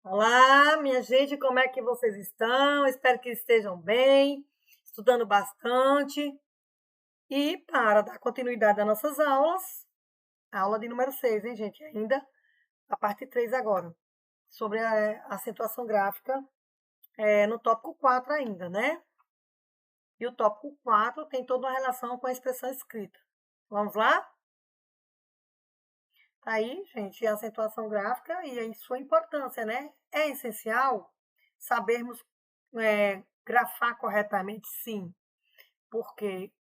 Olá, minha gente, como é que vocês estão? Espero que estejam bem, estudando bastante. E para dar continuidade às nossas aulas, a aula de número 6, hein, gente? Ainda a parte 3 agora, sobre a acentuação gráfica, no tópico 4 ainda, né? E o tópico 4 tem toda uma relação com a expressão escrita. Vamos lá? Tá aí, gente, a acentuação gráfica e a sua importância, né? É essencial sabermos grafar corretamente, sim, porque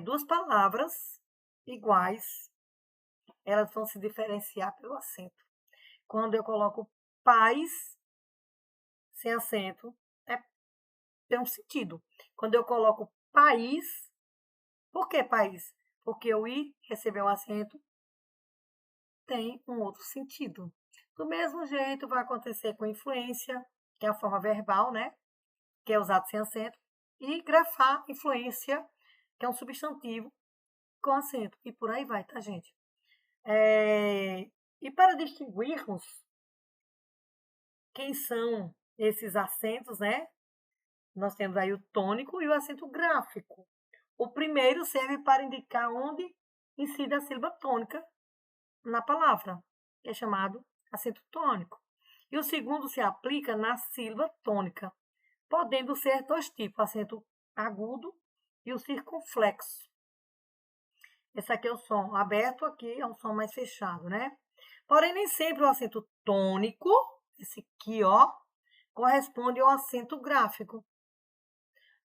duas palavras iguais, elas vão se diferenciar pelo acento. Quando eu coloco pais sem acento, é, tem um sentido. Quando eu coloco país, por que país? Porque o i recebeu um acento, tem um outro sentido. Do mesmo jeito vai acontecer com influência, que é a forma verbal, né? Que é usado sem acento, e grafar, influência, que é um substantivo com acento. E por aí vai, tá, gente? E para distinguirmos quem são esses acentos, né? Nós temos aí o tônico e o acento gráfico. O primeiro serve para indicar onde incide a sílaba tônica na palavra, que é chamado acento tônico. E o segundo se aplica na sílaba tônica, podendo ser dois tipos, acento agudo e o circunflexo. Esse aqui é o som aberto, aqui é um som mais fechado, né? Porém, nem sempre o acento tônico, esse aqui, ó, corresponde ao acento gráfico.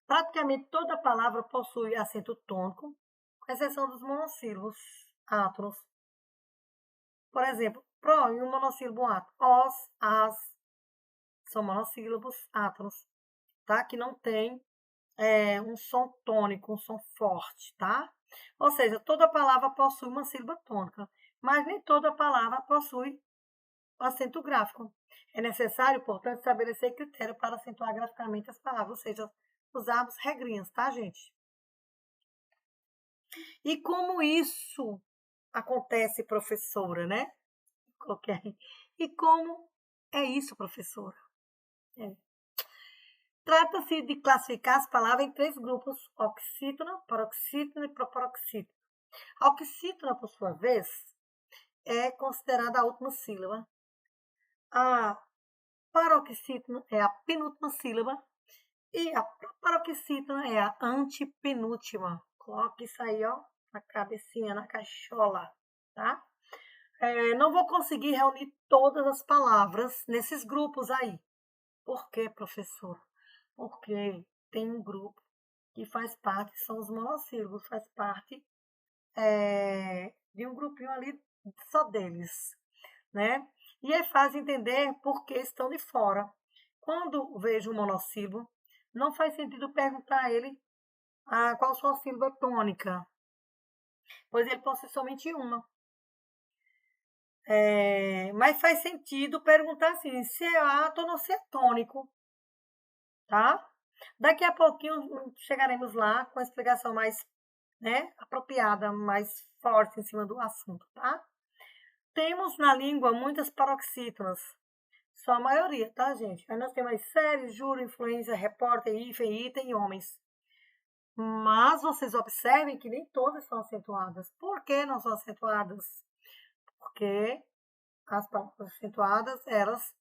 Praticamente toda palavra possui acento tônico, com exceção dos monossílabos átonos. Por exemplo, pró em um monossílabo átono. Os, as, são monossílabos átonos, tá? Que não tem um som tônico, um som forte, tá? Ou seja, toda palavra possui uma sílaba tônica, mas nem toda palavra possui acento gráfico. É necessário, portanto, estabelecer critério para acentuar graficamente as palavras, ou seja, usarmos regrinhas, tá, gente? E como isso acontece, professora, né? Coloquei aí. E como é isso, professora? É. Trata-se de classificar as palavras em três grupos: oxítona, paroxítona e proparoxítona. A oxítona, por sua vez, é considerada a última sílaba. A paroxítona é a penúltima sílaba e a proparoxítona é a antepenúltima. Coloque isso aí, ó, na cabecinha, na caixola, tá? Não vou conseguir reunir todas as palavras nesses grupos aí. Por quê, professor? Porque tem um grupo que faz parte, são os monossílabos, faz parte de um grupinho ali só deles, né? E é fácil entender por que estão de fora. Quando vejo um monossílabo, não faz sentido perguntar a ele qual sua sílaba tônica, pois ele possui somente uma. Mas faz sentido perguntar assim, se é átono ou se é tônico, tá? Daqui a pouquinho chegaremos lá com a explicação mais, né, apropriada, mais forte em cima do assunto, tá? Temos na língua muitas paroxítonas, só a maioria, tá, gente? Aí nós temos as séries, juro, influência, repórter, hífen, item e homens. Mas vocês observem que nem todas são acentuadas. Por que não são acentuadas? Porque as palavras acentuadas, elas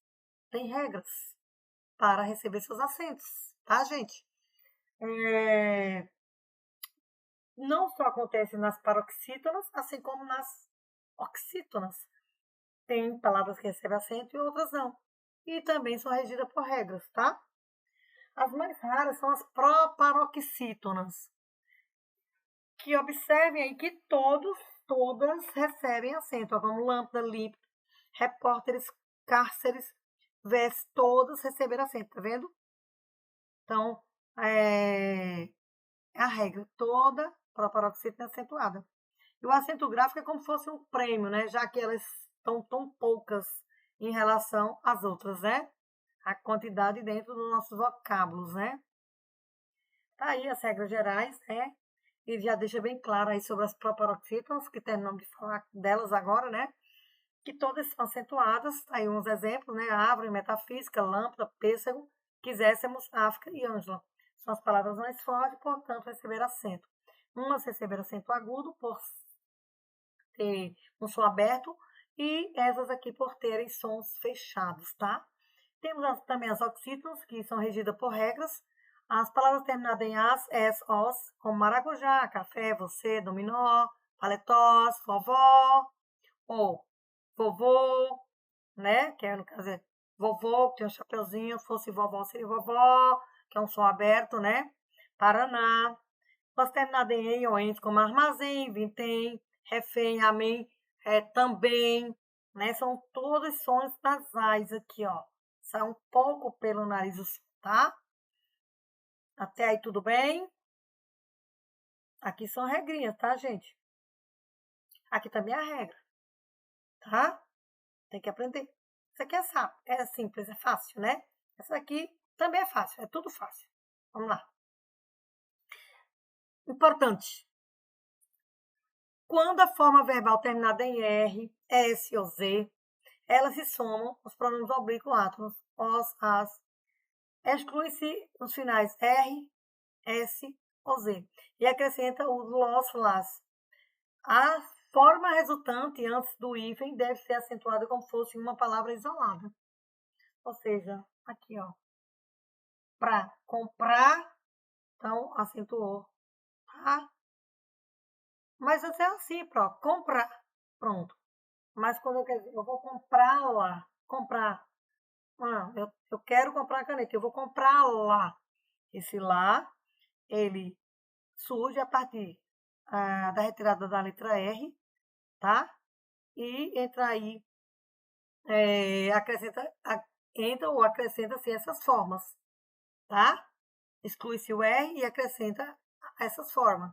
têm regras para receber seus acentos, tá, gente? Não só acontece nas paroxítonas, assim como nas oxítonas. Tem palavras que recebem acento e outras não. E também são regidas por regras, tá? As mais raras são as proparoxítonas, que observem aí que todas recebem acento. Ó, vamos lâmpada, límpido, repórteres, cárceres, vés, todas receberam acento, tá vendo? Então, é a regra, toda proparoxítona é acentuada. E o acento gráfico é como se fosse um prêmio, né? Já que elas estão tão poucas em relação às outras, né? A quantidade dentro dos nossos vocábulos, né? Tá aí as regras gerais, né? E já deixa bem claro aí sobre as proparoxítonas, que terminamos de falar delas agora, né? que todas são acentuadas. Aí uns exemplos, né? Árvore, metafísica, lâmpada, pêssego, quiséssemos, África e Ângela. São as palavras mais fortes, portanto, receber acento. Umas receberam acento agudo por ter um som aberto e essas aqui por terem sons fechados, tá? Temos também as oxítonas, que são regidas por regras. As palavras terminadas em as, es, os, como maracujá, café, você, dominó, paletós, vovó, ou vovô, né? Que é, no caso, é vovô, que tem um chapeuzinho. Se fosse vovó, seria vovó, que é um som aberto, né? Paraná. As terminadas em ou ente, como armazém, vintém, refém, amém, também, né? São todos sons nasais aqui, ó. Sai um pouco pelo nariz, tá? Até aí tudo bem? Aqui são regrinhas, tá, gente? Aqui também é a regra, tá? Tem que aprender. Isso aqui é simples, é fácil, né? Essa aqui também é fácil, é tudo fácil. Vamos lá. Importante. Quando a forma verbal terminada em R, S ou Z, elas se somam os pronomes oblíquos átomos, os, as. Exclui-se os finais R, S ou Z. E acrescenta os los, las. A forma resultante antes do hífen deve ser acentuada como se fosse uma palavra isolada. Ou seja, aqui, ó. Para comprar, então acentuou, tá? Mas até assim, para comprar, pronto. Mas quando eu vou comprar lá, comprar. Eu quero comprar a caneta, eu vou comprar lá. Esse lá, ele surge a partir da retirada da letra R, tá? E entra aí, entra ou acrescenta-se essas formas, tá? Exclui-se o R e acrescenta essas formas.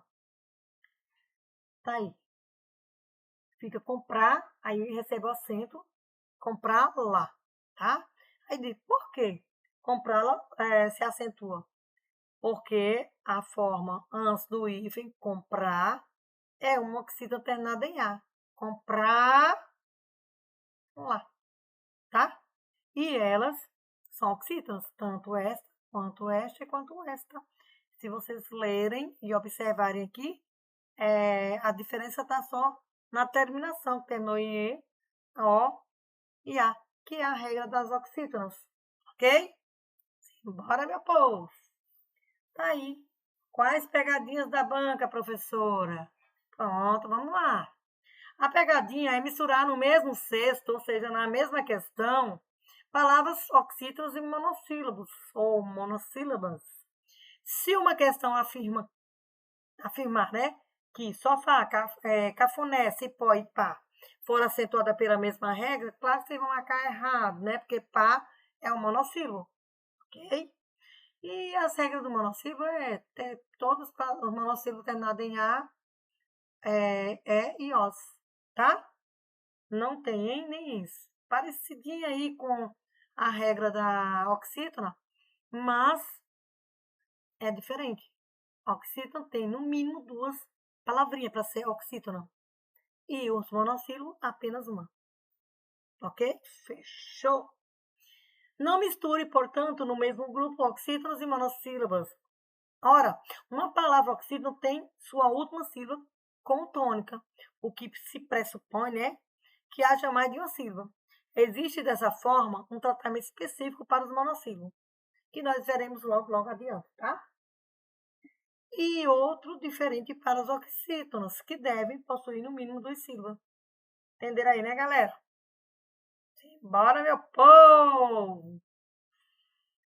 Tá aí. Fica comprar, aí recebe o acento, comprar lá, tá? Aí diz, por quê? Comprar se acentua. Porque a forma antes do hífen, comprar, é uma que se terminada em A. Comprar lá, tá? E elas são oxítonas, tanto esta, quanto esta e quanto esta. Se vocês lerem e observarem aqui, a diferença está só na terminação, que terminou em E, O e A, que é a regra das oxítonas, ok? Bora, meu povo! Tá aí. Quais pegadinhas da banca, professora? Pronto, vamos lá. A pegadinha é misturar no mesmo cesto, ou seja, na mesma questão, palavras oxítonas e monossílabos, ou monossílabas. Se uma questão afirmar, né, que sofá, cafuné, cipó e pá for acentuada pela mesma regra, claro que vocês vão marcar errado, né, porque pá é um monossílabo, ok? E as regras do monossílabo é ter todos os monossílabos terminados em A, E e OS, tá? Não tem em nem isso. Parecidinha aí com a regra da oxítona, mas é diferente. Oxítona tem no mínimo duas palavrinhas para ser oxítona. E os monossílabos, apenas uma. Ok? Fechou? Não misture, portanto, no mesmo grupo oxítonas e monossílabas. Ora, uma palavra oxítona tem sua última sílaba como tônica, o que se pressupõe, né, que haja mais de uma sílaba. Existe, dessa forma, um tratamento específico para os monossílabos, que nós veremos logo adiante, tá? E outro diferente para os oxítonos, que devem possuir no mínimo duas sílabas. Entenderam aí, né, galera? Bora, meu povo!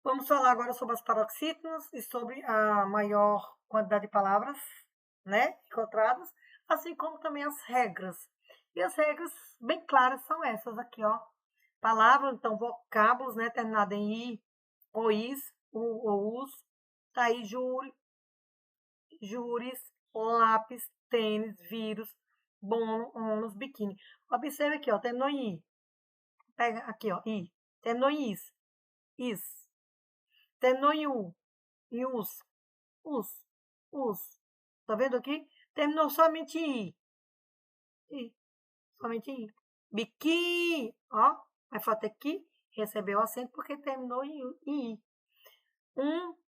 Vamos falar agora sobre as paroxítonas e sobre a maior quantidade de palavras, né, encontradas, assim como também as regras. E as regras bem claras são essas aqui, ó. Palavras, então, vocábulos, né, terminados em i, ou is, u ou us. Tá aí júris, lápis, tênis, vírus, bono, ônus, biquíni. Observe aqui, ó, terminou em i. Pega aqui, ó, i. Terminou em is. Terminou em u, us. Tá vendo aqui? Terminou somente em i. Somente em i. biqui, ó. Aí falta aqui, recebeu acento porque terminou em I.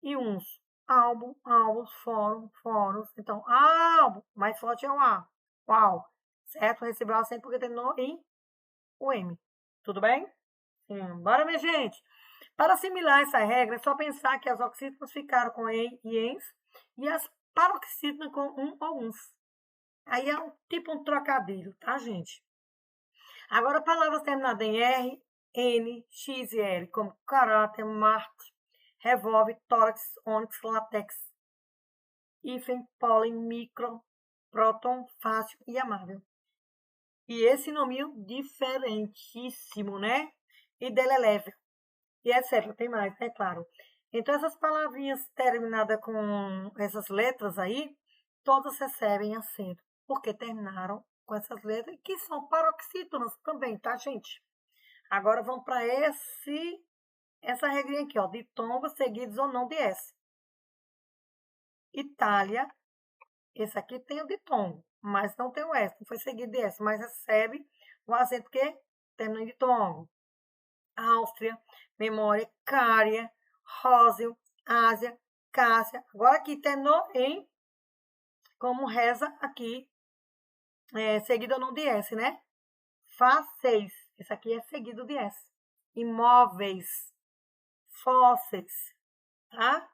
E uns. Álbum, álbuns, fórum, fóruns. Então, álbum, mais forte é o A. Uau. Certo? Recebeu acento porque terminou em o M. Tudo bem? Sim. Bora, minha gente. Para assimilar essa regra, é só pensar que as oxítonas ficaram com EN e ENS e as paroxítonas com ou uns. Aí é tipo um trocadilho, tá, gente? Agora, palavras terminadas em R, N, X e L, como caráter, Marte, revólver, tórax, ônix, látex, hífen, pólen, micro, próton, fácil e amável. E esse nominho diferentíssimo, né? E delelével. E etc. Tem mais, né? Claro. Então, essas palavrinhas terminadas com essas letras aí, todas recebem acento, porque terminaram com essas letras, que são paroxítonas também, tá, gente? Agora vamos para essa regrinha aqui, ó, ditongos seguidos ou não de S. Itália, esse aqui tem o ditongo, mas não tem o S, não foi seguido de S, mas recebe o acento que termina em ditongo. Áustria, memória, cária, Róseo, Ásia, Cássia. Agora aqui terminou em, como reza aqui, seguido ou não de S, né? Fáceis, esse aqui é seguido de S. Imóveis, fósseis, tá?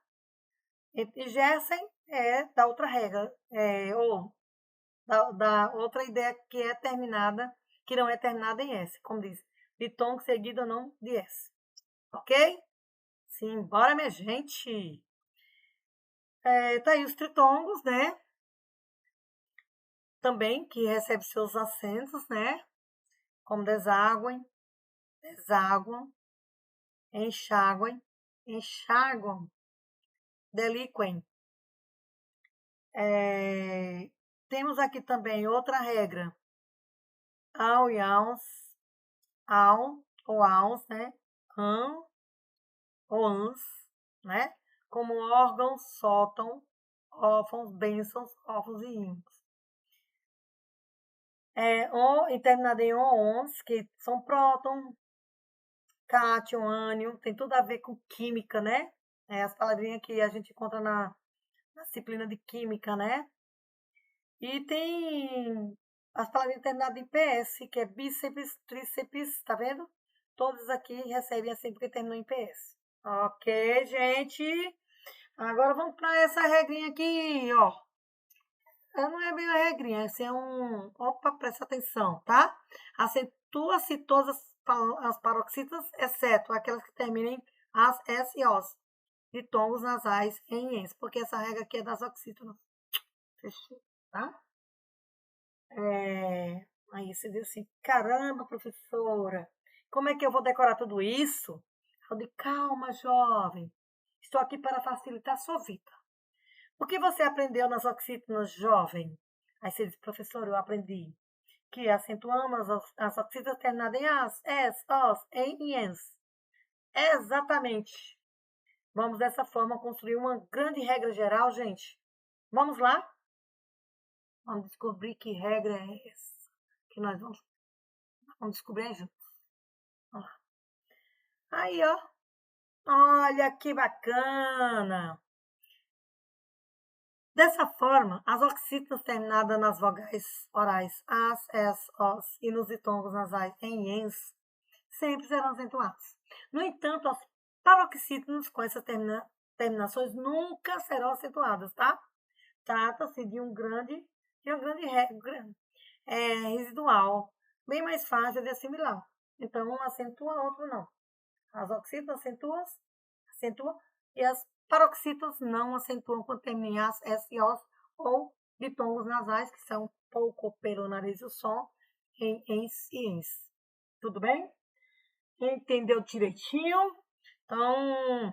E Gessen é da outra regra, ou da outra ideia que é terminada, que não é terminada em S, como diz, ditongo seguido ou não de S. Ok? Sim, bora, minha gente! Tá aí os tritongos, né? Também, que recebe seus acentos, né? Como deságuem, deságuam, enxáguem, enxáguam, deliquem. Temos aqui também outra regra. Ao e aos, ao ou aos, né? An ou ans, né? Como órgãos, sótão, órfãos, bênçãos, órfãos e hinos. E terminado em ons, que são próton, cátion, ânion, tem tudo a ver com química, né? As palavrinhas que a gente encontra na disciplina de química, né? E tem as palavrinhas terminadas em PS, que é bíceps, tríceps, tá vendo? Todos aqui recebem assim porque terminam em PS. Ok, gente? Agora vamos para essa regrinha aqui, ó. Não é bem uma regrinha, esse é um... Opa, presta atenção, tá? Acentua-se todas as paroxítonas, exceto aquelas que terminem as S e Os, de tons nasais em ENS, porque essa regra aqui é das oxítonas. Fechou, tá? Aí você diz assim, caramba, professora, como é que eu vou decorar tudo isso? Eu digo, calma, jovem, estou aqui para facilitar a sua vida. O que você aprendeu nas oxítonas, jovem? Aí você diz, professor, eu aprendi que acentuamos as oxítonas terminadas em as, es, os, em e ens. Exatamente. Vamos dessa forma construir uma grande regra geral, gente. Vamos lá? Vamos descobrir que regra é essa que nós vamos descobrir juntos. Vamos lá. Aí, ó. Olha que bacana. Dessa forma, as oxítonas terminadas nas vogais orais as, es, os e nos ditongos nasais em ens sempre serão acentuados. No entanto, as paroxítonas com essas terminações nunca serão acentuadas, tá? Trata-se de uma grande regra residual, bem mais fácil de assimilar. Então, um acentua, outro não. As oxítonas acentuam e as paroxítonas não acentuam quando terminam em as, s e os ou ditongos nasais, que são pouco pelo nariz o som, em ens e ens. Tudo bem? Entendeu direitinho? Então,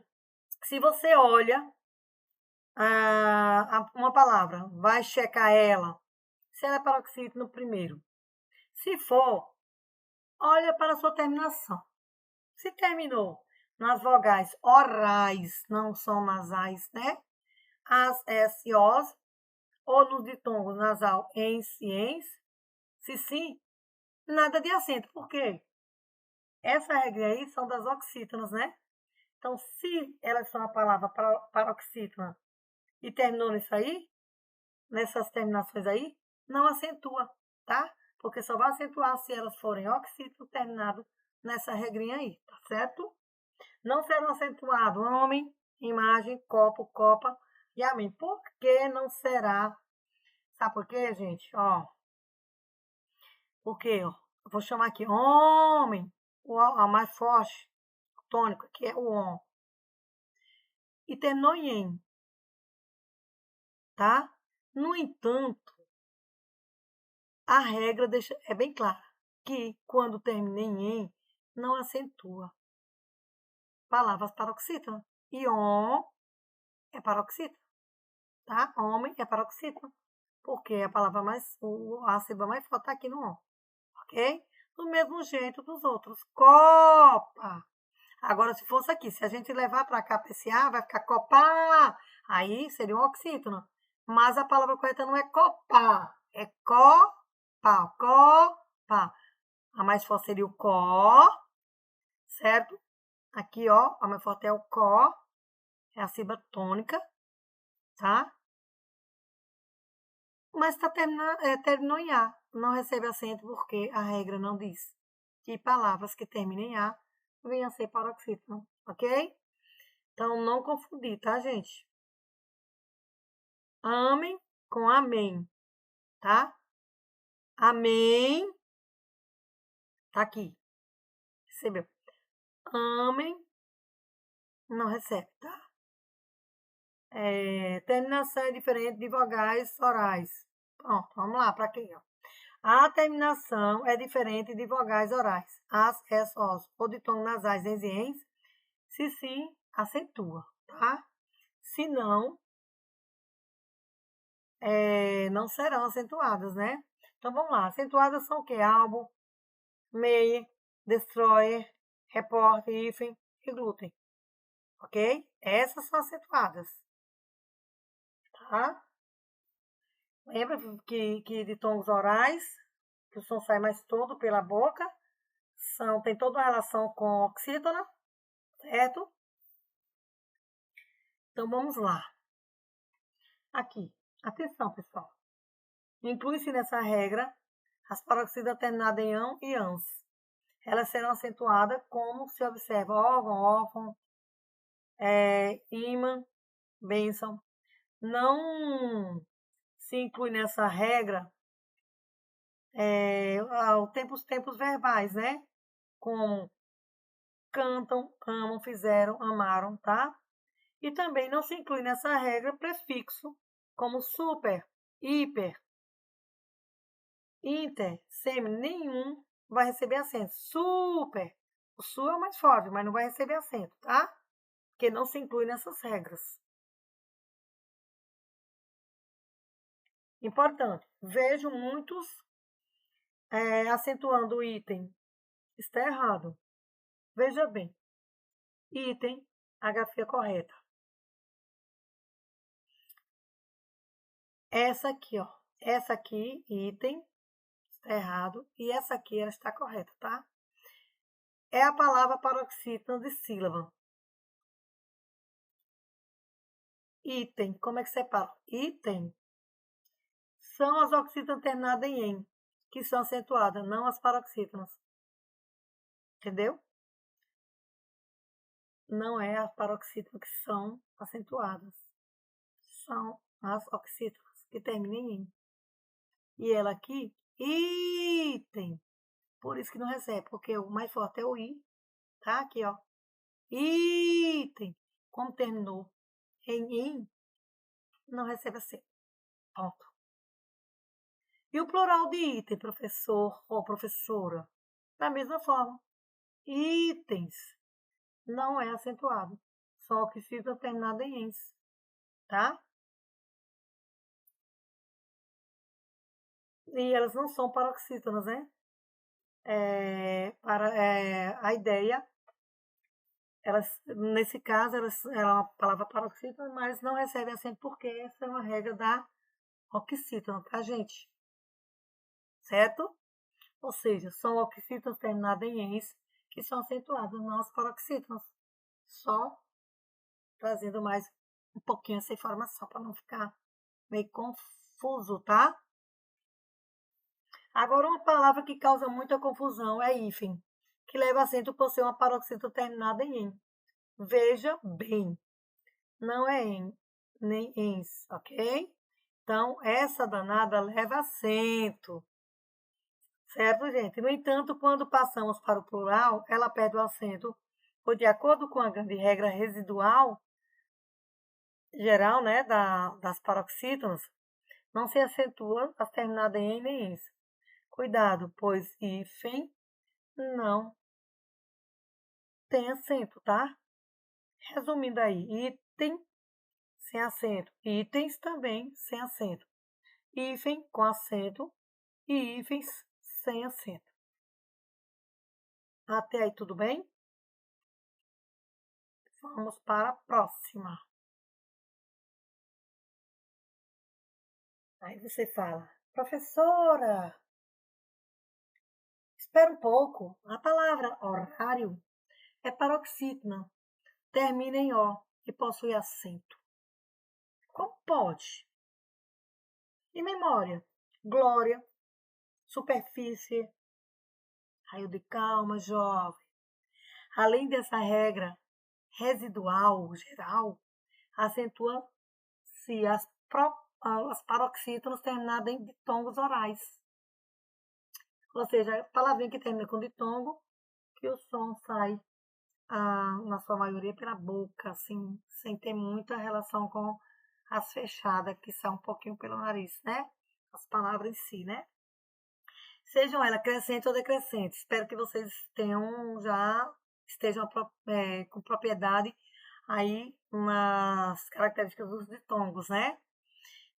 se você olha uma palavra, vai checar ela, se ela é paroxítona primeiro. Se for, olha para a sua terminação. Se terminou nas vogais orais, não são nasais, né? As, S e Os, ou no ditongo nasal ens e ens. Se sim, nada de acento. Por quê? Essa regra aí são das oxítonas, né? Então, se elas são a palavra paroxítona e terminou nisso aí, nessas terminações aí, não acentua, tá? Porque só vai acentuar se elas forem oxítono terminado nessa regrinha aí, tá certo? Não serão acentuados homem, imagem, copo, copa e amém. Por que não será? Sabe por quê, gente? Ó, porque, ó, eu vou chamar aqui homem, a mais forte, o tônico, que é o on. E terminou em em, tá? No entanto, a regra é bem clara, que quando termina em em, não acentua palavras paroxítonas. E on é paroxítona, tá? Homem é paroxítona, porque é a palavra mais, a sílaba mais forte está aqui no on, ok? Do mesmo jeito dos outros. Copa. Agora, se fosse aqui, se a gente levar para cá, para esse A, vai ficar copa. Aí seria um oxítono. Mas a palavra correta não é copa, é copa, copa. A mais forte seria o có, certo? Aqui, ó, a mais forte é o có, é a sílaba tônica, tá? Mas terminou em A, não recebe acento porque a regra não diz que palavras que terminem em A venham a ser paroxítono, ok? Então, não confundir, tá, gente? Amém com amém, tá? Amém, tá aqui, recebeu. Amém, não recebe, tá? Terminação é diferente de vogais orais. Pronto, vamos lá, para quem, ó. A terminação é diferente de vogais orais. As, es, os, ou de tom nasais, ens e ens, se sim, acentua, tá? Se não, não serão acentuadas, né? Então, vamos lá. Acentuadas são o quê? Álbum, meia, destroyer, repórter, hífen e glúten. Ok? Essas são acentuadas. Tá? Lembra que de tons orais, que o som sai mais todo pela boca, tem toda uma relação com oxítona, certo? Então, vamos lá. Aqui, atenção, pessoal. Inclui-se nessa regra as paroxítonas terminadas em ão e ãos. Elas serão acentuadas como se observa órgão, órfão, ímã, bênção. Não se inclui nessa regra os tempos verbais, né? Como cantam, amam, fizeram, amaram, tá? E também não se inclui nessa regra prefixo, como super, hiper, inter, semi, nenhum vai receber acento. Super, o su é o mais forte, mas não vai receber acento, tá? Porque não se inclui nessas regras. Importante, vejo muitos acentuando o item. Está errado. Veja bem, item, a grafia correta. Essa aqui, ó. Essa aqui, item, está errado. E essa aqui, ela está correta, tá? É a palavra paroxítona de sílaba. Item, como é que separa? Item são as oxítonas terminadas em "em", que são acentuadas, não as paroxítonas. Entendeu? Não é as paroxítonas que são acentuadas. São as oxítonas que terminam em "em". E ela aqui, item. Por isso que não recebe, porque o mais forte é o i, tá? Aqui, ó. Item. Como terminou em, não recebe acento. Ponto. E o plural de item, professor ou professora? Da mesma forma. Itens. Não é acentuado. Só que fica terminado em ens. Tá? E elas não são paroxítonas, né? A ideia, nesse caso, ela é uma palavra paroxítona, mas não recebe acento porque essa é uma regra da oxítona, tá, gente? Certo? Ou seja, são oxítonas terminadas em ens que são acentuadas, não as paroxítonas. Só trazendo mais um pouquinho essa informação para não ficar meio confuso, tá? Agora, uma palavra que causa muita confusão é hífen, que leva acento por ser uma paroxítona terminada em en. Veja bem, não é em, nem ens, ok? Então, essa danada leva acento, certo, gente? No entanto, quando passamos para o plural, ela perde o acento, pois de acordo com a grande regra residual geral, né, das paroxítonas, não se acentua as terminadas em nem ens. Cuidado, pois hífen não tem acento, tá? Resumindo aí, item sem acento, itens também sem acento, hífen com acento e hífens sem acento. Até aí, tudo bem? Vamos para a próxima. Aí você fala, professora, espera um pouco. A palavra horário é paroxítona, termina em O e possui acento. Como pode? E memória? Glória, superfície. Aí eu de calma, jovem. Além dessa regra residual geral, acentua-se as paroxítonas terminadas em ditongos orais. Ou seja, a palavrinha que termina com ditongo, que o som sai, na sua maioria, pela boca, assim, sem ter muita relação com as fechadas, que saem um pouquinho pelo nariz, né? As palavras em si, né? Sejam elas crescentes ou decrescentes. Espero que vocês estejam com propriedade aí nas características dos ditongos, né?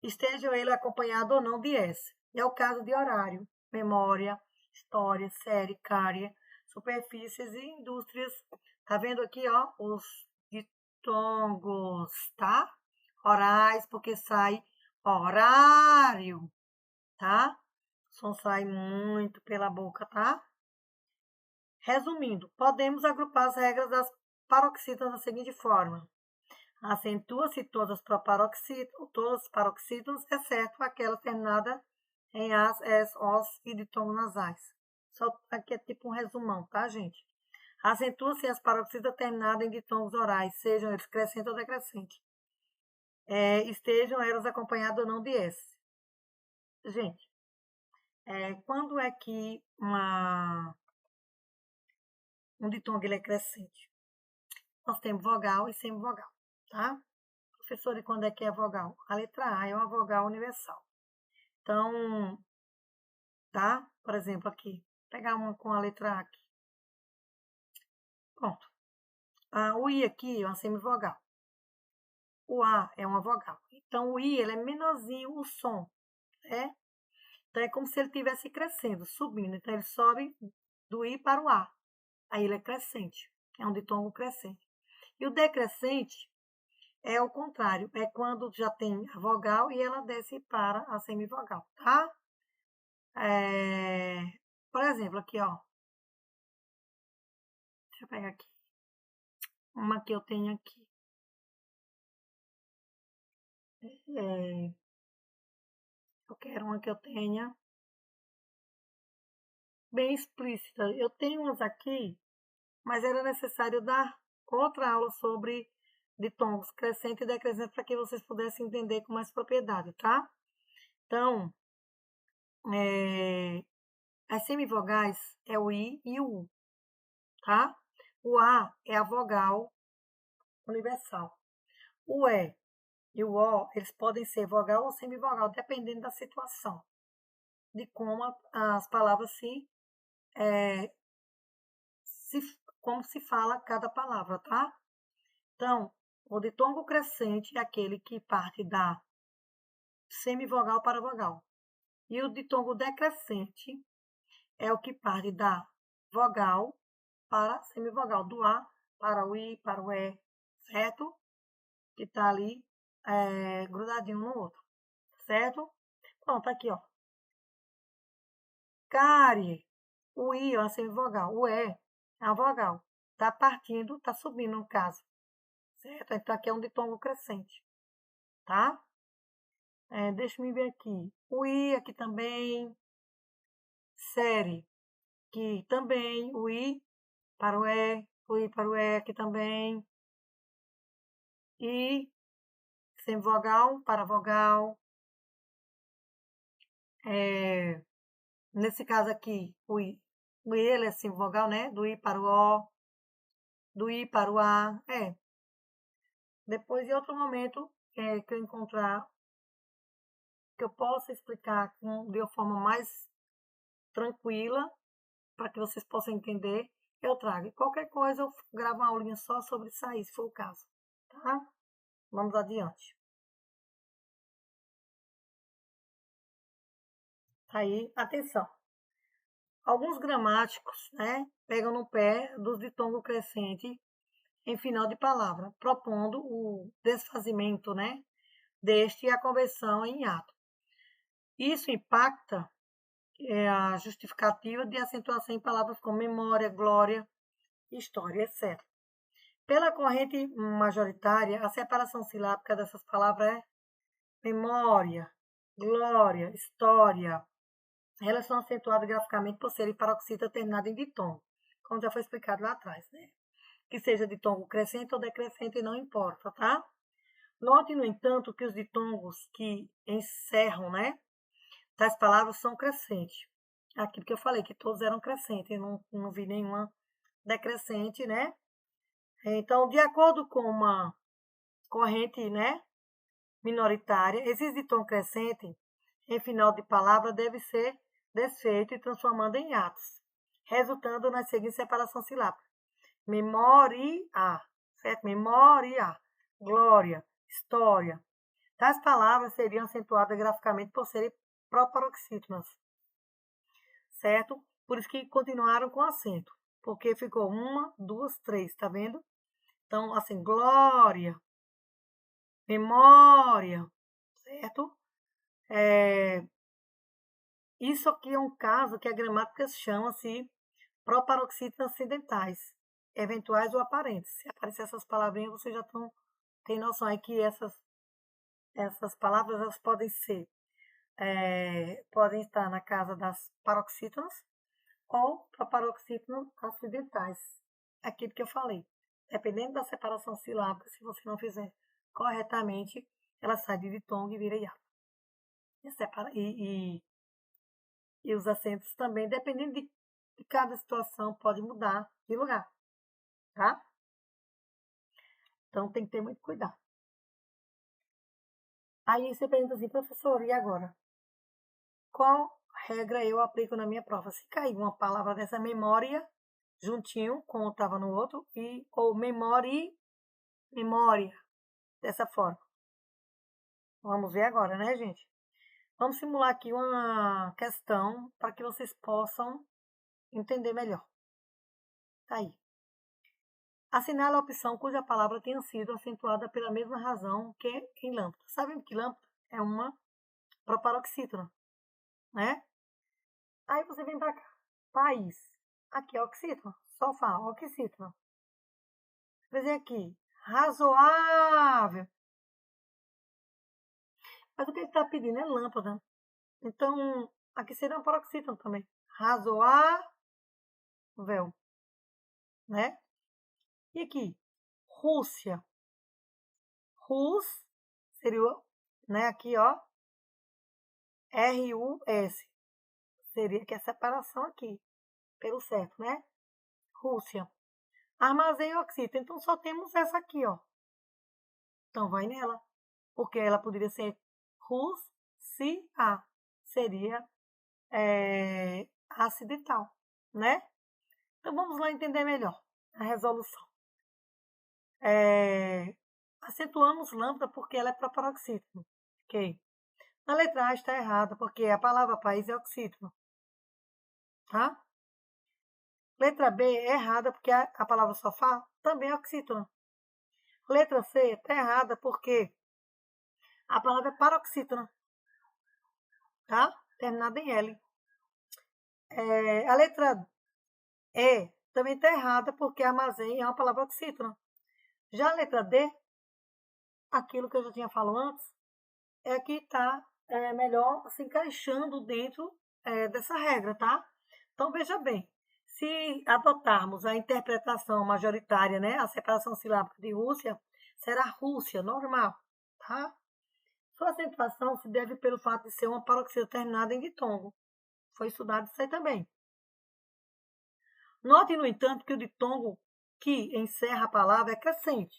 Estejam ele acompanhado ou não de S. É o caso de horário, memória, história, série, cárie, superfícies e indústrias. Tá vendo aqui, ó, os ditongos, tá? Orais, porque sai horário, tá? O som sai muito pela boca, tá? Resumindo, podemos agrupar as regras das paroxítonas da seguinte forma. Acentua-se todas as paroxítonas, exceto aquela terminada em as, es, os e ditongos nasais. Só aqui é tipo um resumão, tá, gente? Acentua-se as paroxítonas terminadas em ditongos orais, sejam eles crescentes ou decrescentes. Estejam elas acompanhadas ou não de S. Gente, quando é que um ditongo ele é crescente? Nós temos vogal e semivogal, tá? Professor, e quando é que é vogal? A letra A é uma vogal universal. Então, tá? Por exemplo, aqui. Pegar uma com a letra A aqui. Pronto. O I aqui é uma semivogal. O A é uma vogal. Então, o I ele é menorzinho o som, né? Então, é como se ele estivesse crescendo, subindo. Então, ele sobe do I para o A. Aí ele é crescente. É um ditongo crescente. E o decrescente é o contrário. É quando já tem a vogal e ela desce para a semivogal, tá? Por exemplo, aqui, ó. Deixa eu pegar aqui. Uma que eu tenho aqui. Eu quero uma que eu tenha bem explícita. Eu tenho umas aqui, mas era necessário dar outra aula sobre ditongos crescente e decrescente para que vocês pudessem entender com mais propriedade, tá? Então, as semivogais é o I e o U, tá? O A é a vogal universal. O E e o O, eles podem ser vogal ou semivogal, dependendo da situação, de como as palavras como se fala cada palavra, tá? Então, o ditongo crescente é aquele que parte da semivogal para vogal. E o ditongo decrescente é o que parte da vogal para semivogal, do A para o I, para o E, certo? Que tá ali grudadinho no outro, certo? Pronto, aqui, ó. Cárie. O I é uma semivogal. O E é a vogal. Tá partindo, tá subindo no caso. Certo? Então aqui é um ditongo crescente. Tá? Deixa eu ver aqui. O I aqui também. Série. Aqui também. O I para o E. O I para o E aqui também. I. Semivogal para vogal. Nesse caso aqui, o I ele é semivogal, né? Do I para o O. Do I para o A. Depois, em outro momento, que eu encontrar, que eu possa explicar de uma forma mais tranquila, para que vocês possam entender, eu trago. E qualquer coisa, eu gravo uma aulinha só sobre isso aí, se for o caso. Tá? Vamos adiante. Aí, atenção. Alguns gramáticos, né, pegam no pé dos ditongos crescente em final de palavra, propondo o desfazimento, né, deste e a conversão em ato. Isso impacta a justificativa de acentuação em palavras como memória, glória, história, etc. Pela corrente majoritária, a separação silábica dessas palavras é memória, glória, história. Elas são acentuadas graficamente por serem paroxítonas terminadas em ditongo, como já foi explicado lá atrás, né? Que seja ditongo crescente ou decrescente, não importa, tá? Note, no entanto, que os ditongos que encerram, né, tais palavras são crescentes. Aquilo que eu falei, que todos eram crescentes, eu não vi nenhuma decrescente, né? Então, de acordo com uma corrente, né, minoritária, esses ditongos crescentes em final de palavra deve ser desfeito e transformando em atos, resultando na seguinte separação silábica. Memoria, certo? Memoria, glória, história. Tais palavras seriam acentuadas graficamente por serem proparoxítonas, certo? Por isso que continuaram com acento, porque ficou uma, duas, três, tá vendo? Então, assim, glória, memória, certo? Isso aqui é um caso que a gramática chama-se proparoxítonas acidentais, eventuais ou aparentes. Se aparecer essas palavrinhas, vocês já tem noção aí que essas palavras elas podem ser, podem estar na casa das paroxítonas ou proparoxítonas acidentais. Aquilo que eu falei. Dependendo da separação silábica, se você não fizer corretamente, ela sai de ditongo e vira hiato. E os acentos também, dependendo de cada situação, pode mudar de lugar, tá? Então tem que ter muito cuidado. Aí você pergunta assim, professor, e agora? Qual regra eu aplico na minha prova? Se cair uma palavra dessa memória, juntinho, como estava no outro, ou memória, dessa forma. Vamos ver agora, né, gente? Vamos simular aqui uma questão para que vocês possam entender melhor. Tá aí. Assinale a opção cuja palavra tenha sido acentuada pela mesma razão que em lâmpada. Sabem que lâmpada é uma proparoxítona, né? Aí você vem para cá. País. Aqui é oxítona. Sofá, oxítona. Vou dizer aqui. Razoável. Mas o que ele está pedindo é lâmpada. Então, aqui seria uma paroxítona também. Razoável. Né? E aqui. Rússia. Rus seria, né? Aqui, ó. R-U-S. Seria que a separação aqui. Pelo certo, né? Rússia. Armazém oxítona. Então, só temos essa aqui, ó. Então, vai nela. Porque ela poderia ser Rússia. Seria acidental, né? Então, vamos lá entender melhor a resolução. Acentuamos lambda porque ela é proparoxítona. Ok? Na letra A está errada, porque a palavra país é oxítona. Tá? Letra B é errada porque a palavra sofá também é oxítona. Letra C está errada porque a palavra é paroxítona. Tá? Terminada em L. A letra E também está errada, porque armazém é uma palavra oxítona. Já a letra D, aquilo que eu já tinha falado antes, é que está melhor se encaixando dentro dessa regra, tá? Então, veja bem, se adotarmos a interpretação majoritária, né, a separação silábica de Rússia, será Rússia, normal, tá? Sua acentuação se deve pelo fato de ser uma paroxia terminada em ditongo. Foi estudado isso aí também. Note, no entanto, que o ditongo que encerra a palavra é crescente.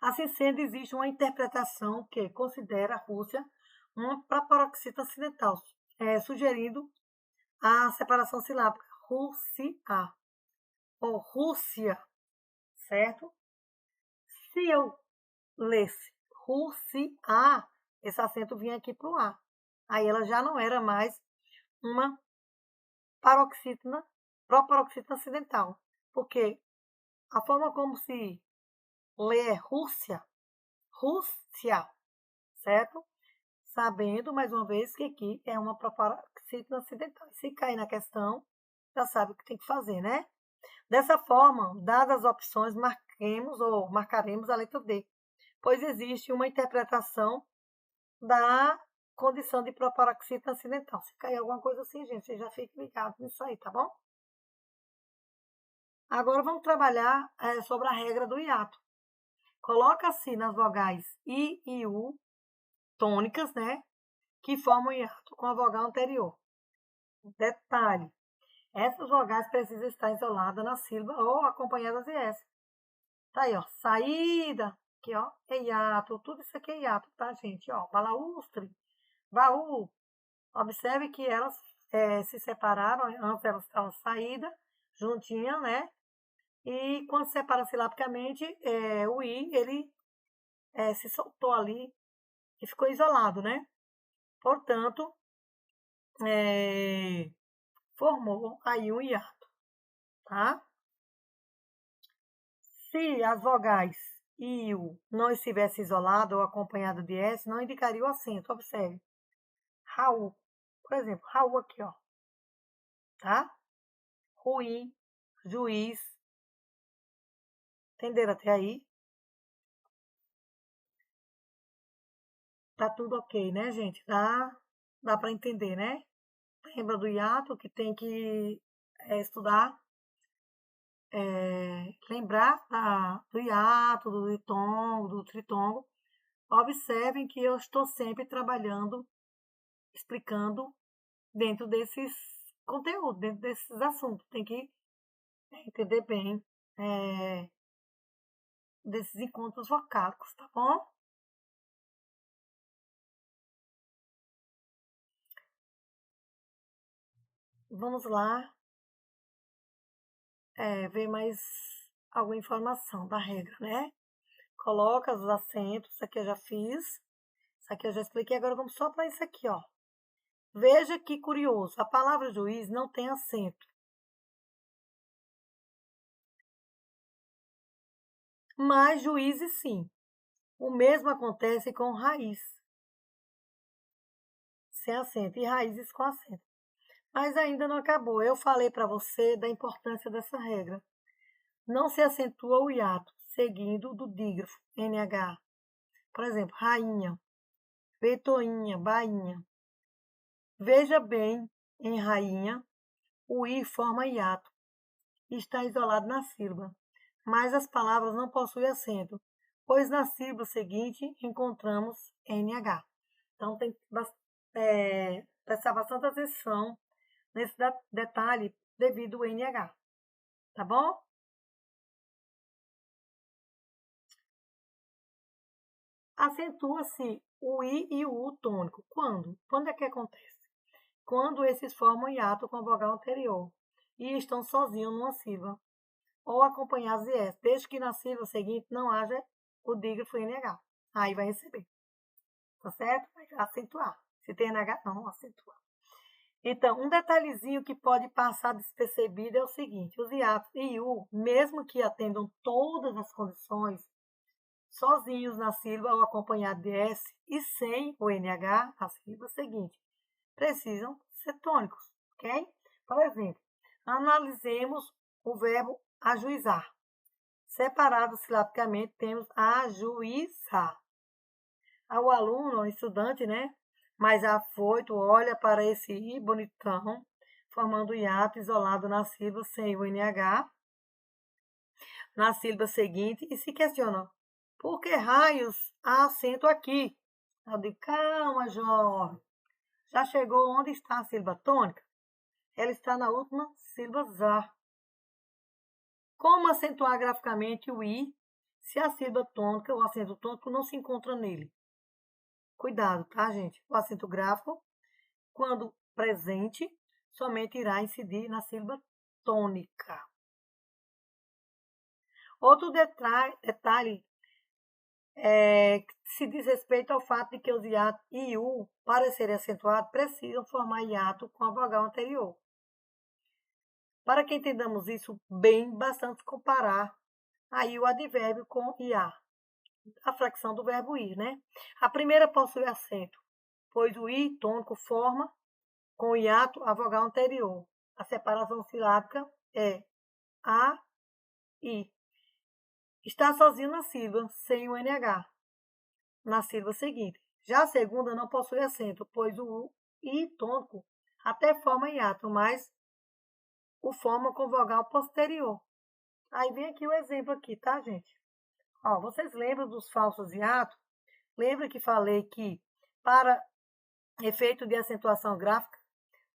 Assim sendo, existe uma interpretação que considera a Rússia uma praparoxítona acidental, sugerindo a separação silábica Rússia ou Rússia, certo? Se eu lesse Rússia, esse acento vinha aqui para o A. Aí ela já não era mais uma paroxítona, proparoxítona acidental, porque a forma como se lê é Rússia, certo? Sabendo, mais uma vez, que aqui é uma proparoxítona acidental. Se cair na questão, já sabe o que tem que fazer, né? Dessa forma, dadas as opções, marquemos ou marcaremos a letra D, pois existe uma interpretação da condição de proparoxítona acidental. Se cair alguma coisa assim, gente, você já fica ligado nisso aí, tá bom? Agora vamos trabalhar sobre a regra do hiato. Coloca-se nas vogais I e U tônicas, né, que formam hiato com a vogal anterior. Detalhe, essas vogais precisam estar isoladas na sílaba ou acompanhadas de S. Tá aí, ó, saída, aqui, ó, é hiato, tudo isso aqui é hiato, tá, gente? Ó, balaústre, baú. Observe que elas se separaram, antes elas estavam saída, juntinha, né? E quando separa silabicamente, o I, ele se soltou ali e ficou isolado, né? Portanto, formou aí um hiato, tá? Se as vogais I e U não estivesse isolado ou acompanhado de S, não indicaria o acento. Observe. Raul, por exemplo, Raul aqui, ó, tá? Ruim, juiz. Entenderam até aí? Tá tudo ok, né, gente? Dá para entender, né? Lembra do hiato que tem que estudar, lembrar do hiato, do ditongo, do tritongo. Observem que eu estou sempre trabalhando, explicando dentro desses conteúdos, dentro desses assuntos. Tem que entender bem desses encontros vocálicos, tá bom? Vamos lá ver mais alguma informação da regra, né? Coloca os acentos, isso aqui eu já fiz, isso aqui eu já expliquei, agora vamos só para isso aqui, ó. Veja que curioso, a palavra juiz não tem acento. Mas juízes sim. O mesmo acontece com raiz, sem acento, e raízes com acento. Mas ainda não acabou. Eu falei para você da importância dessa regra. Não se acentua o hiato, seguindo do dígrafo, NH. Por exemplo, rainha, vetoinha, bainha. Veja bem, em rainha, o I forma hiato e está isolado na sílaba, mas as palavras não possuem acento, pois na sílaba seguinte encontramos NH. Então tem que prestar bastante atenção nesse detalhe devido ao NH, tá bom? Acentua-se o I e o U tônico. Quando? Quando é que acontece? Quando esses formam hiato com a vogal anterior e estão sozinhos numa sílaba, ou acompanhados de S, desde que na sílaba seguinte não haja o dígrafo NH. Aí vai receber. Tá certo? Vai acentuar. Se tem NH, não acentua. Então, um detalhezinho que pode passar despercebido é o seguinte: os hiatos I e U, mesmo que atendam todas as condições, sozinhos na sílaba ou acompanhados de S e sem o NH, a sílaba seguinte, precisam ser tônicos, ok? Por exemplo, analisemos o verbo ajuizar. Separado silabicamente, temos ajuizar. O aluno, o estudante, né? Mais afoito, olha para esse I bonitão, formando o hiato isolado na sílaba sem o NH, na sílaba seguinte, e se questiona, por que raios há acento aqui? Eu digo, calma, jovem. Já chegou onde está a sílaba tônica? Ela está na última sílaba ZA. Como acentuar graficamente o I se a sílaba tônica, o acento tônico, não se encontra nele? Cuidado, tá, gente? O acento gráfico, quando presente, somente irá incidir na sílaba tônica. Outro detalhe que se diz respeito ao fato de que os hiatos I U, para serem acentuados, precisam formar hiato com a vogal anterior. Para que entendamos isso bem, bastante comparar aí o advérbio com IA, a fracção do verbo ir, né? A primeira possui acento, pois o I tônico forma com o hiato a vogal anterior. A separação silábica é A, I. Está sozinho na sílaba, sem o NH, na sílaba seguinte. Já a segunda não possui acento, pois o I tônico até forma hiato, mas o forma com vogal posterior. Aí vem aqui o exemplo aqui, tá, gente? Ó, vocês lembram dos falsos hiatos? Lembra que falei que para efeito de acentuação gráfica,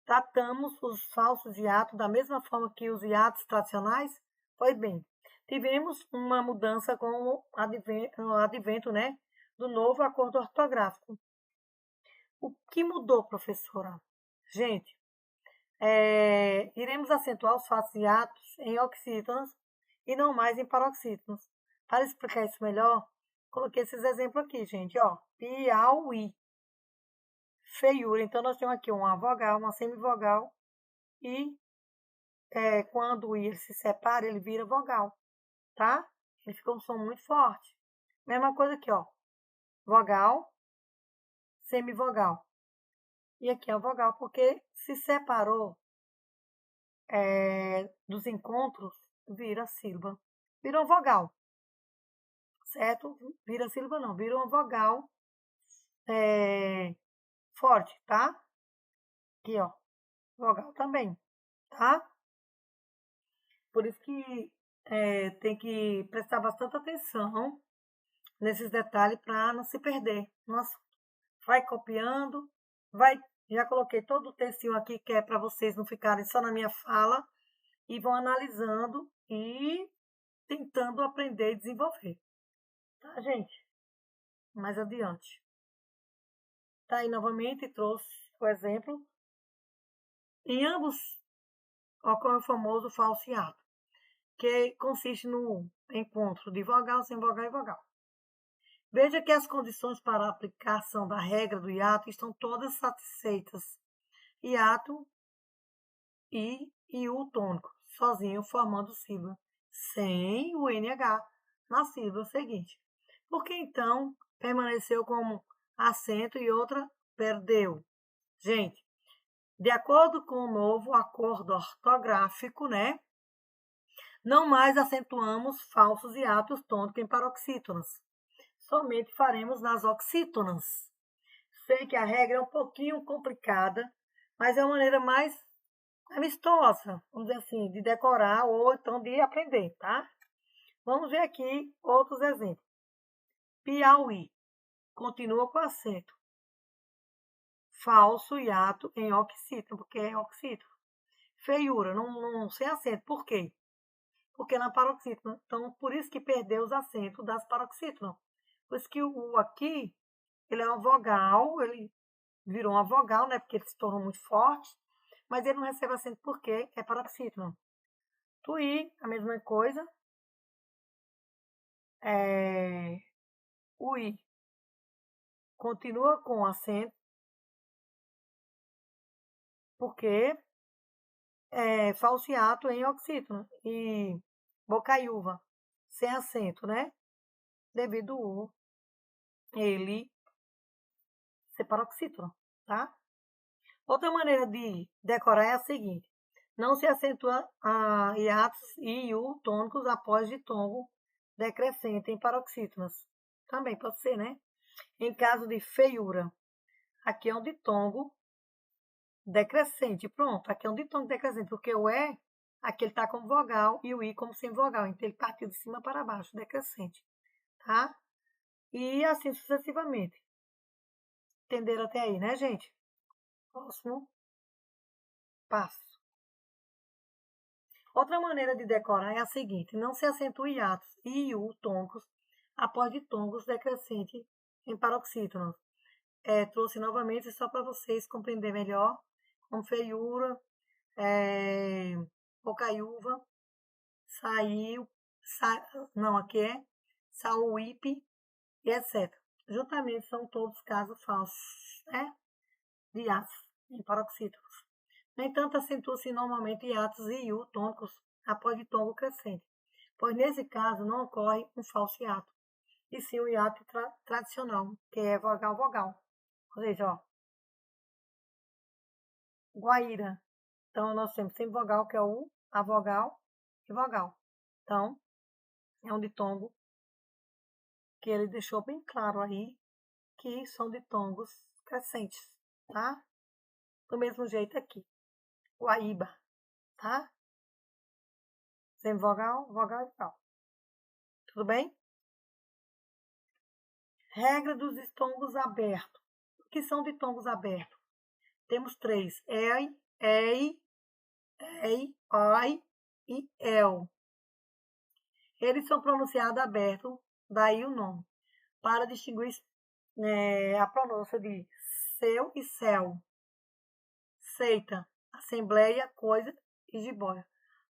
tratamos os falsos hiatos da mesma forma que os hiatos tradicionais? Pois bem, tivemos uma mudança com o advento, né, do novo acordo ortográfico. O que mudou, professora? Gente, iremos acentuar os falsos hiatos em oxítonos e não mais em paroxítonos. Para explicar isso melhor, coloquei esses exemplos aqui, gente, ó. Piauí. Feiura. Então, nós temos aqui uma vogal, uma semivogal e quando o I se separa, ele vira vogal, tá? Ele fica um som muito forte. Mesma coisa aqui, ó. Vogal, semivogal. E aqui é o vogal, porque se separou dos encontros, vira sílaba. Vira uma vogal, certo? Vira sílaba não, vira uma vogal forte, tá? Aqui, ó. Vogal também, tá? Por isso que tem que prestar bastante atenção nesses detalhes para não se perder. Nossa, vai copiando, vai. Já coloquei todo o textinho aqui que é para vocês não ficarem só na minha fala e vão analisando e tentando aprender e desenvolver. Tá, gente? Mais adiante. Tá aí novamente, trouxe o exemplo. Em ambos ocorre o famoso falso hiato, que consiste no encontro de vogal, sem vogal e vogal. Veja que as condições para a aplicação da regra do hiato estão todas satisfeitas. Hiato e U tônico, sozinho, formando sílaba, sem o NH na sílaba seguinte. Por que então permaneceu como acento e outra perdeu? Gente, de acordo com o novo acordo ortográfico, né? Não mais acentuamos falsos hiatos tônicos em paroxítonas. Somente faremos nas oxítonas. Sei que a regra é um pouquinho complicada, mas é uma maneira mais amistosa, vamos dizer assim, de decorar ou então de aprender, tá? Vamos ver aqui outros exemplos. Piauí. Continua com acento. Falso hiato em oxítono, porque é oxítono. Feiura, não sem acento. Por quê? Porque na paroxítono. Então, por isso que perdeu os acentos das paroxítonas. Por isso que o aqui, ele é uma vogal, ele virou uma vogal, né? Porque ele se tornou muito forte, mas ele não recebe acento porque é paroxítono. Tuí, a mesma coisa. O I continua com acento, porque é falseato em oxítono. E bocaiúva, sem acento, né? Devido ao ele ser paroxítono, tá? Outra maneira de decorar é a seguinte. Não se acentua a hiatos e iu tônicos após ditongo decrescente em paroxítonas. Também pode ser, né? Em caso de feiura, aqui é um ditongo decrescente. Pronto, aqui é um ditongo decrescente, porque o E, aqui ele está como vogal e o I como sem vogal. Então, ele partiu de cima para baixo, decrescente. Tá? E assim sucessivamente. Entenderam até aí, né, gente? Próximo passo. Outra maneira de decorar é a seguinte: não se acentua hiatos e iu tônicos após ditongos decrescente em paroxítonos. Trouxe novamente só para vocês compreenderem melhor, como feiura, bocaiúva, saiu, não, aqui é sauípe e etc. Juntamente são todos casos falsos, né? De hiatos em paroxítonos. No entanto, acentua-se normalmente hiatos e iu tônicos após ditongo crescente, pois nesse caso não ocorre um falso hiato, e sim o hiato tradicional, que é vogal-vogal. Ou seja, ó, Guaíra. Então, nós temos sempre vogal, que é o U, a vogal e vogal. Então, é um ditongo que ele deixou bem claro aí, que são ditongos crescentes, tá? Do mesmo jeito aqui. Guaíba, tá? Sempre vogal, vogal e vogal. Tudo bem? Regra dos ditongos abertos. O que são ditongos abertos? Temos três: ei, oi e el. Eles são pronunciados abertos, daí o nome, para distinguir a pronúncia de seu e céu, seita, assembleia, coisa e jiboia.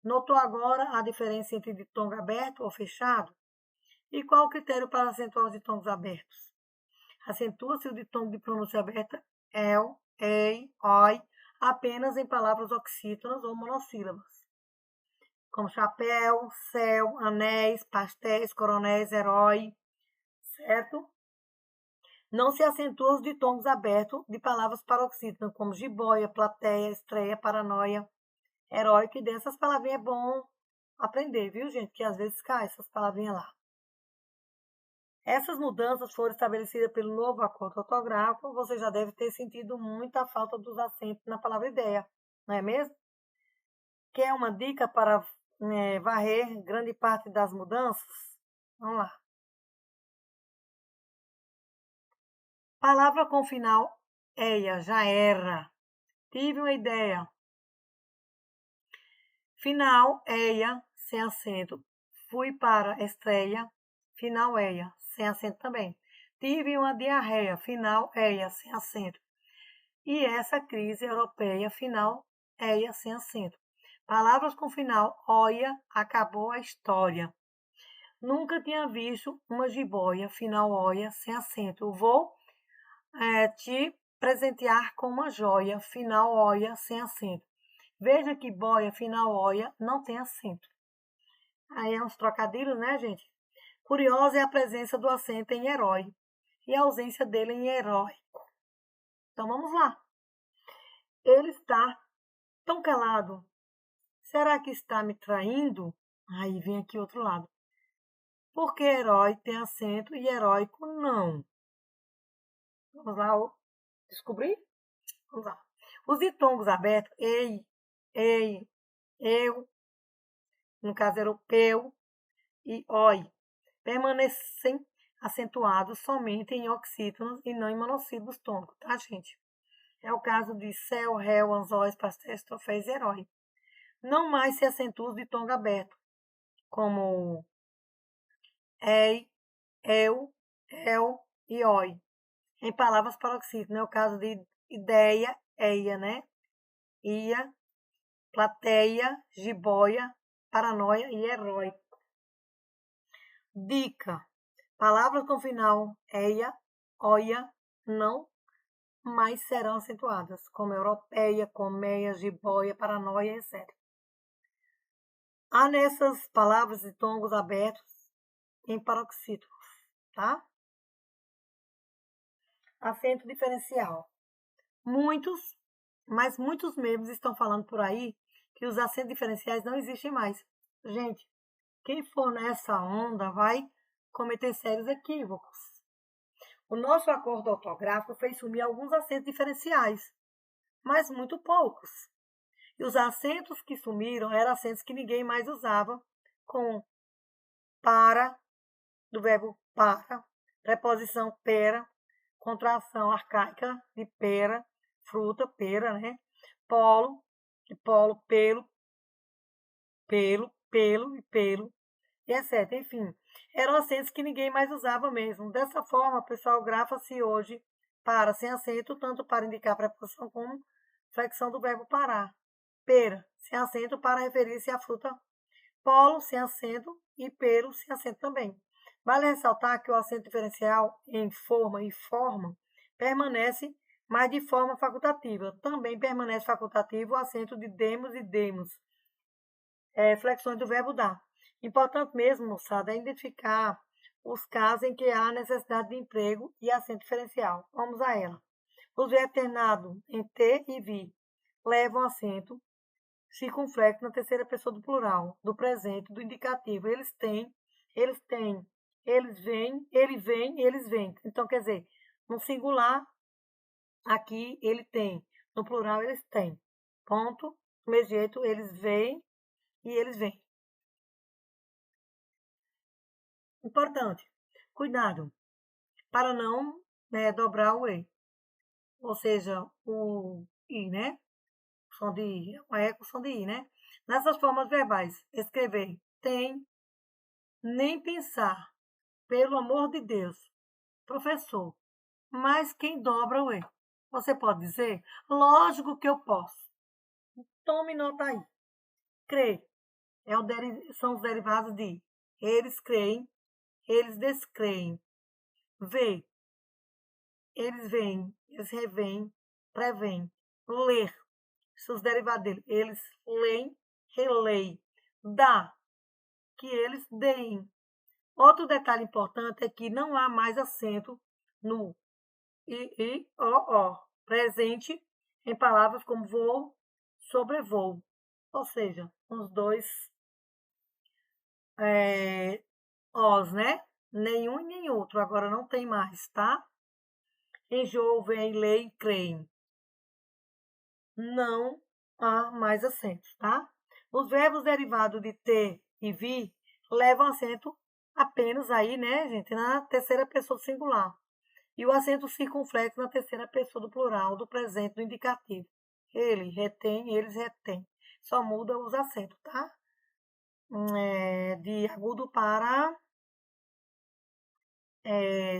Notou agora a diferença entre ditongo aberto ou fechado? E qual o critério para acentuar os ditongos abertos? Acentua-se o ditongo de pronúncia aberta, el, ei, oi, apenas em palavras oxítonas ou monossílabas, como chapéu, céu, anéis, pastéis, coronéis, herói, certo? Não se acentua os ditongos abertos de palavras paroxítonas, como jiboia, plateia, estreia, paranoia, herói, que dessas palavrinhas é bom aprender, viu, gente? Que às vezes cai essas palavrinhas lá. Essas mudanças foram estabelecidas pelo novo acordo ortográfico. Você já deve ter sentido muita falta dos acentos na palavra ideia, não é mesmo? Quer uma dica para varrer grande parte das mudanças? Vamos lá. Palavra com final eia, já era. Tive uma ideia. Final eia, sem acento. Fui para estreia, final eia, sem acento também. Tive uma diarreia, final eia, sem acento. E essa crise europeia, final eia, sem acento. Palavras com final oia, acabou a história. Nunca tinha visto uma jiboia, final oia, sem acento. Vou te presentear com uma joia, final oia, sem acento. Veja que boia, final oia, não tem acento. Aí é uns trocadilhos, né, gente? Curiosa é a presença do acento em herói e a ausência dele em heróico. Então vamos lá. Ele está tão calado. Será que está me traindo? Aí vem aqui outro lado. Porque herói tem acento e heróico não. Vamos lá descobrir? Vamos lá. Os ditongos abertos, ei, eu, no caso europeu, e oi, permanecem acentuados somente em oxítonos e não em monossílabos tônicos, tá, gente? É o caso de céu, réu, anzóis, pastéis, troféus e herói. Não mais se acentua os ditongos abertos, como ei, eu, el e oi, em palavras paroxítonas. É o caso de ideia, eia, né? Ia, plateia, jiboia, paranoia e herói. Dica: palavras com final eia, oia, não mais serão acentuadas, como europeia, colmeia, jiboia, paranoia, etc. Há nessas palavras ditongos abertos em paroxítonos, tá? Acento diferencial. Muitos, mas muitos mesmos estão falando por aí que os acentos diferenciais não existem mais. Gente, quem for nessa onda vai cometer sérios equívocos. O nosso acordo ortográfico fez sumir alguns acentos diferenciais, mas muito poucos. E os acentos que sumiram eram acentos que ninguém mais usava, com para, do verbo para, preposição pera, contração arcaica de pera, fruta, pera, né? Polo, de polo, pelo, pelo e pelo, e etc. Enfim, eram acentos que ninguém mais usava mesmo. Dessa forma, pessoal, grafa-se hoje para sem acento, tanto para indicar preposição como flexão do verbo parar. Pera, sem acento para referir-se à fruta. Polo, sem acento, e pelo, sem acento também. Vale ressaltar que o acento diferencial em forma e forma permanece, mas de forma facultativa. Também permanece facultativo o acento de demos e demos, flexões do verbo dar. Importante mesmo, moçada, é identificar os casos em que há necessidade de emprego e acento diferencial. Vamos a ela. Os verbos terminados em T e VI levam acento circunflexo na terceira pessoa do plural, do presente, do indicativo. Eles têm, eles vêm, ele vem, eles vêm. Então, quer dizer, no singular, aqui ele tem, no plural eles têm. Ponto. Do mesmo jeito, eles vêm e eles vêm. Importante, cuidado, para não dobrar o E. Ou seja, o I, né? O som de I, o E com o som de I, né? Nessas formas verbais, escrever tem, nem pensar, pelo amor de Deus, professor, mas quem dobra o E? Você pode dizer? Lógico que eu posso. Tome nota aí. Crer são os derivados de eles creem, eles descreem. Ver, eles veem, eles revêm, prevêm. Ler, são os derivados dele. Eles leem, releem. Dá, que eles deem. Outro detalhe importante é que não há mais acento no i, o, presente em palavras como voo, sobrevoo. Ou seja, os dois os, né? Nenhum e nem outro. Agora não tem mais, tá? Enjoo, vem, leem, creem. Não há mais acentos, tá? Os verbos derivados de ter e vir levam acento apenas aí, né, gente, na terceira pessoa do singular. E o acento circunflexo na terceira pessoa do plural, do presente, do indicativo. Ele retém, eles retêm. Só muda os acentos, tá? De agudo para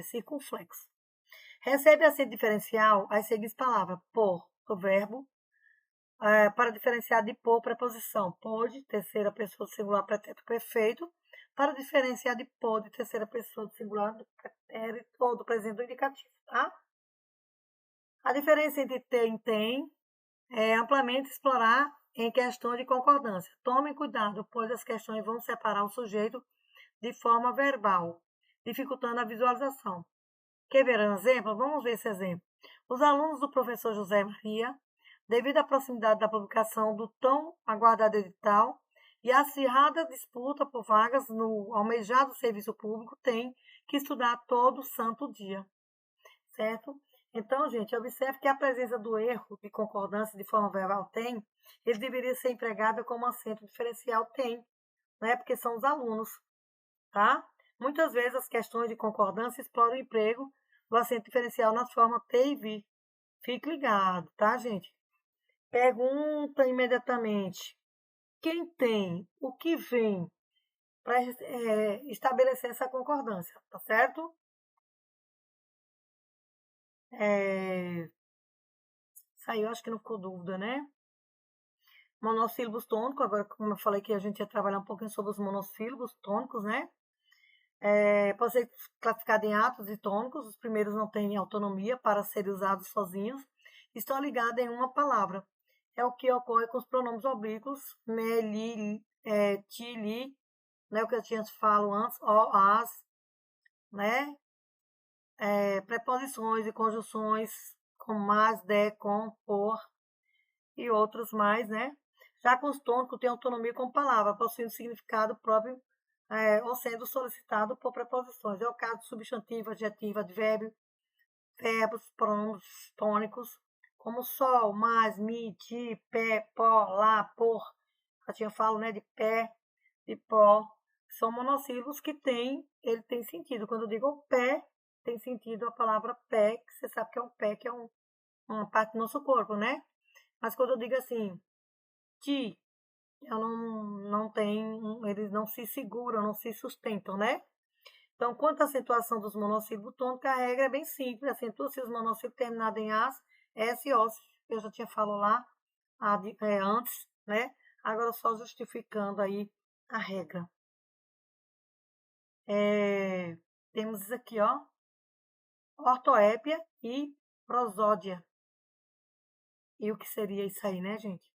circunflexo. Recebe acento diferencial as seguintes palavras: por, o verbo, para diferenciar de por, preposição. Pode, terceira pessoa do singular, pretérito perfeito, para diferenciar de pode, terceira pessoa do singular, do pretérito ou do presente do indicativo, tá? A diferença entre tem e tem é amplamente explorar em questões de concordância. Tomem cuidado, pois as questões vão separar o sujeito de forma verbal, dificultando a visualização. Quer ver um exemplo? Vamos ver esse exemplo. Os alunos do professor José Maria, devido à proximidade da publicação do tão aguardado edital e a acirrada disputa por vagas no almejado serviço público, têm que estudar todo santo dia, certo? Então, gente, observe que a presença do erro de concordância de forma verbal tem, ele deveria ser empregado como acento diferencial tem, né? Porque são os alunos, tá? Muitas vezes as questões de concordância exploram o emprego do acento diferencial nas formas T e V. Fique ligado, tá, gente? Pergunta imediatamente: quem tem, o que vem para estabelecer essa concordância, tá certo? Isso aí eu acho que não ficou dúvida, né? Monossílabos tônicos, agora como eu falei que a gente ia trabalhar um pouquinho sobre os monossílabos tônicos, né? Pode ser classificado em atos e tônicos, os primeiros não têm autonomia para serem usados sozinhos, estão ligados em uma palavra. É o que ocorre com os pronomes oblíquos, me, li, ti, li, né? O que eu tinha falado antes, o, as, né? Preposições e conjunções com mas, de, com, por e outros mais, né? Já com os tônicos tem autonomia como palavra, possuindo significado próprio ou sendo solicitado por preposições. É o caso de substantivo, adjetivo, advérbio, verbos, pronomes tônicos, como sol, mais, mi, ti, pé, pó, lá, por. Eu tinha falo, né, de pé, de pó. São monossílabos que ele tem sentido. Quando eu digo pé, tem sentido a palavra pé, que você sabe que é um pé, que é uma parte do nosso corpo, né? Mas quando eu digo assim, ti, eu não tenho, eles não se seguram, não se sustentam, né? Então, quanto à acentuação dos monossílabos tônicos, a regra é bem simples. Acentua-se os monossílabos terminados em as, s e os. Eu já tinha falado lá antes, né? Agora só justificando aí a regra. Temos isso aqui, ó. Ortoépia e prosódia. E o que seria isso aí, né, gente?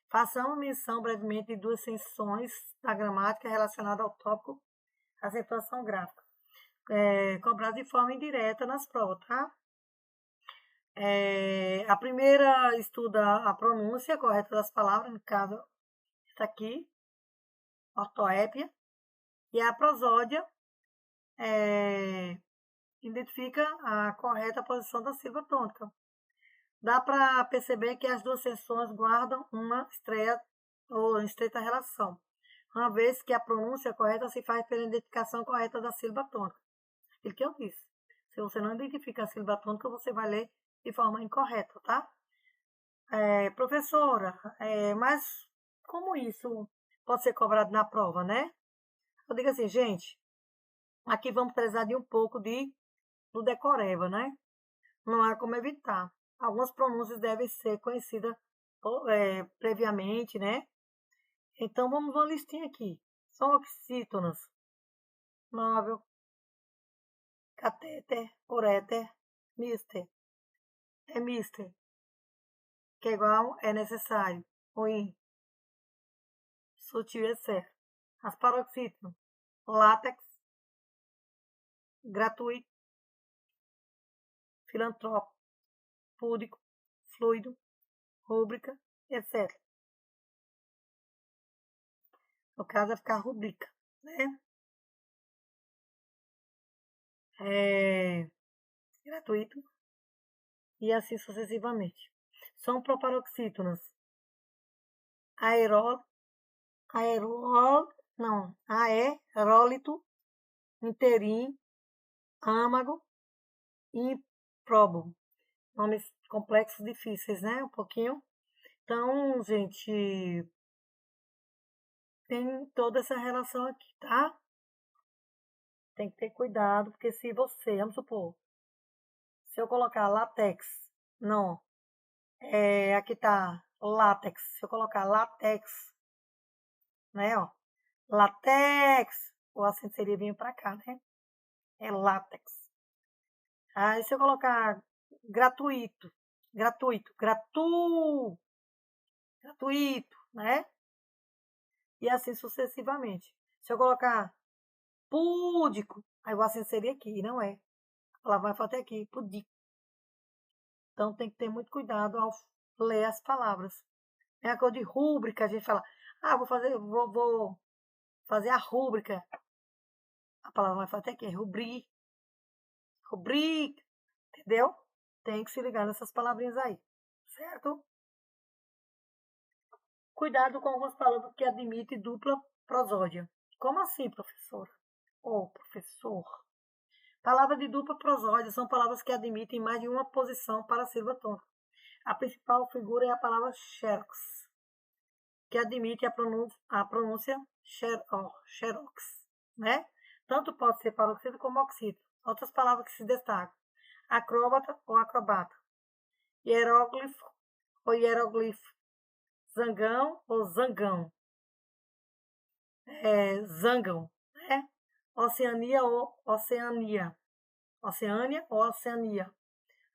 Façamos menção brevemente de duas seções da gramática relacionada ao tópico acentuação gráfica. Cobrado de forma indireta nas provas, tá? A primeira estuda a pronúncia correta das palavras, no caso, está aqui, ortoépia, e a prosódia identifica a correta posição da sílaba tônica. Dá para perceber que as duas seções guardam uma estreita relação, uma vez que a pronúncia correta se faz pela identificação correta da sílaba tônica. Aquilo que eu disse. Se você não identifica a sílaba tônica, você vai ler de forma incorreta, tá? Professora, mas como isso pode ser cobrado na prova, né? Eu digo assim, gente, aqui vamos precisar de um pouco do decoreba, né? Não há como evitar. Algumas pronúncias devem ser conhecidas previamente, né? Então, vamos uma listinha aqui. São oxítonas, móvel, catéter, uréter, mister. É mister, que é igual, é necessário. Ruim, sutil, etc. As paroxítonas, látex, gratuito, filantrópico, púdico, fluido, rúbrica, etc. No caso, vai ficar rubrica, né? Gratuito e assim sucessivamente. São proparoxítonas. Aerólito, interim, âmago e próbogo. Nomes complexos, difíceis, né? Um pouquinho. Então, gente, tem toda essa relação aqui, tá? Tem que ter cuidado, porque se você, vamos supor, se eu colocar látex, não, aqui tá látex, se eu colocar látex, né, ó, látex, o acento seria vir para cá, né? É látex. Aí se eu colocar gratuito, gratuito, né? E assim sucessivamente. Se eu colocar púdico, aí o acento seria aqui, não é? A palavra vai faltar aqui, pudico. Então tem que ter muito cuidado ao ler as palavras. É a cor de rúbrica, a gente fala, vou fazer a rúbrica. A palavra vai faltar aqui, rubrica, entendeu? Tem que se ligar nessas palavrinhas aí, certo? Cuidado com algumas palavras que admitem dupla prosódia. Como assim, professora? Ou professor? Palavras de dupla prosódia são palavras que admitem mais de uma posição para a sílaba tônica. A principal figura é a palavra xerox, que admite a pronúncia xerox, né? Tanto pode ser paroxítono como oxítono. Outras palavras que se destacam: acróbata ou acrobata, hieróglifo ou hieroglifo, zangão ou zangão, zangão, né? Oceania ou Oceania, Oceânia ou Oceania,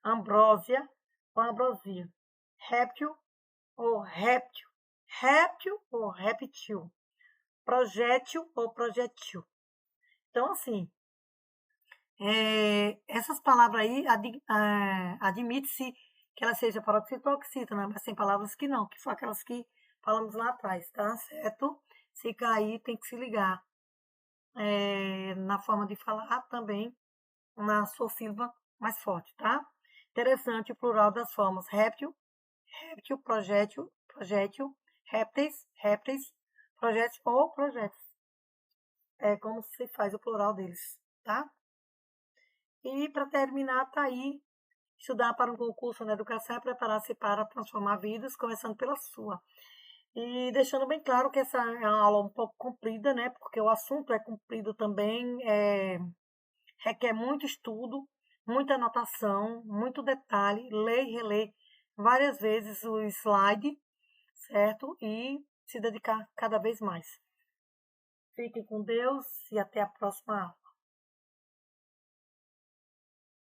ambrósia ou ambrosia, réptil ou réptil, réptil ou reptil, projétil ou projetil. Então, assim, essas palavras aí admite-se que ela seja paroxítona ou oxítona, mas tem palavras que não, que são aquelas que falamos lá atrás, tá certo? Se cair, tem que se ligar. Na forma de falar também, na sua sílaba mais forte, tá? Interessante o plural das formas réptil, réptil, projétil, répteis, projéteis ou projetos. É como se faz o plural deles, tá? E para terminar, tá aí. Estudar para um concurso na educação é preparar-se para transformar vidas, começando pela sua. E deixando bem claro que essa é uma aula um pouco comprida, né? Porque o assunto é comprido também, requer muito estudo, muita anotação, muito detalhe, ler e reler várias vezes o slide, certo? E se dedicar cada vez mais. Fiquem com Deus e até a próxima aula.